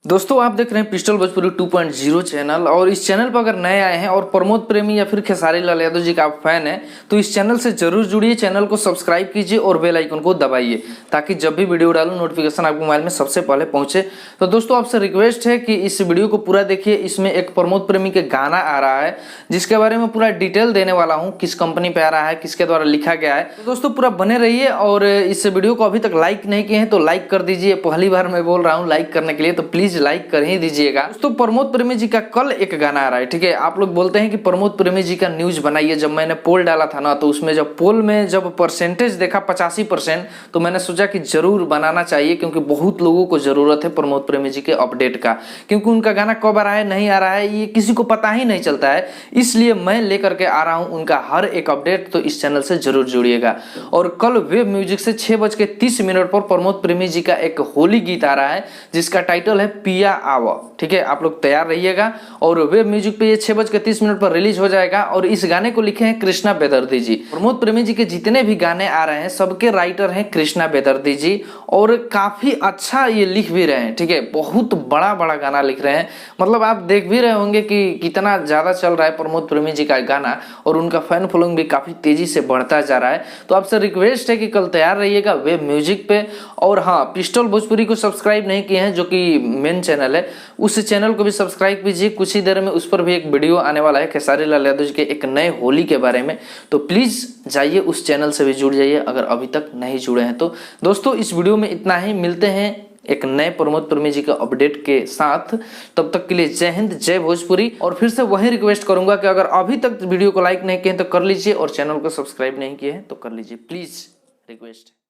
दोस्तों आप देख रहे हैं पिस्टल भोजपुरी 2.0 चैनल। और इस चैनल पर अगर नए आए हैं और प्रमोद प्रेमी या फिर खेसारी लाल यादव जी का आप फैन हैं तो इस चैनल से जरूर जुड़िए, चैनल को सब्सक्राइब कीजिए और बेल आइकन को दबाइए ताकि जब भी वीडियो डालूं नोटिफिकेशन आपके मोबाइल में सबसे पहले पहुंचे। तो दोस्तों आपसे रिक्वेस्ट है कि इस वीडियो को पूरा देखिए। इसमें एक प्रमोद प्रेमी के गाना आ रहा है जिसके बारे में पूरा डिटेल देने वाला हूँ, किस कंपनी पे आ रहा है, किसके द्वारा लिखा गया है। तो दोस्तों पूरा बने रहिए और इस वीडियो को अभी तक लाइक नहीं किए हैं तो लाइक कर दीजिए। पहली बार मैं बोल रहा हूँ लाइक करने के लिए, तो प्लीज लाइक कर ही दीजिएगा। दोस्तों प्रमोद प्रेमी जी का कल एक गाना आ रहा है, ठीक है। आप लोग बोलते हैं कि प्रमोद प्रेमी जी का न्यूज बनाइए। जब मैंने पोल डाला था ना तो उसमें जब पोल में जब परसेंटेज देखा 85%, तो मैंने सोचा कि जरूर बनाना चाहिए क्योंकि बहुत लोगों को जरूरत है प्रमोद प्रेमी जी के अपडेट का, क्योंकि उनका गाना कब आ रहा है नहीं आ रहा है ये किसी को पता ही नहीं चलता है। इसलिए मैं लेकर के आ रहा हूं उनका हर एक अपडेट, तो इस चैनल से जरूर जुड़िएगा। और कल वेब म्यूजिक से 6:30 पर प्रमोद प्रेमी जी का एक होली गीत आ रहा है जिसका टाइटल है पिया आवा, ठीक है। आप लोग तैयार रहिएगा। और वेब म्यूजिक पे ये 6:30 पर रिलीज हो जाएगा। और इस गाने को लिखे हैं कृष्णा बेदर्दी जी। प्रमोद प्रेमी जी के जितने भी गाने आ रहे हैं सबके राइटर हैं कृष्णा बेदर्दी जी, और काफी अच्छा ये लिख भी रहे हैं, ठीक है। बहुत बड़ा बड़ा गाना लिख रहे हैं, मतलब आप देख भी रहे होंगे कि कितना ज्यादा चल रहा है प्रमोद प्रेमी जी का गाना, और उनका फैन फॉलोइंग भी काफी तेजी से बढ़ता जा रहा है। तो आपसे रिक्वेस्ट है कि कल तैयार रहिएगा वेब म्यूजिक पे। और हाँ, पिस्टल भोजपुरी को सब्सक्राइब नहीं किए हैं जो कि मेन चैनल है, उस चैनल को भी सब्सक्राइब कीजिए। कुछ ही देर में उस पर भी एक वीडियो आने वाला है खेसारी लाल यादव जी के एक नए होली के बारे में, तो प्लीज जाइए उस चैनल से भी जुड़ जाइए अगर अभी तक नहीं जुड़े हैं तो। दोस्तों इस वीडियो में इतना ही, मिलते हैं एक नए प्रमोद प्रेमी जी के अपडेट के साथ। तब तक के लिए जय हिंद, जय भोजपुरी। और फिर से वही रिक्वेस्ट करूंगा कि अगर अभी तक वीडियो को लाइक नहीं किए तो कर लीजिए और चैनल को सब्सक्राइब नहीं किए हैं तो कर लीजिए, प्लीज रिक्वेस्ट।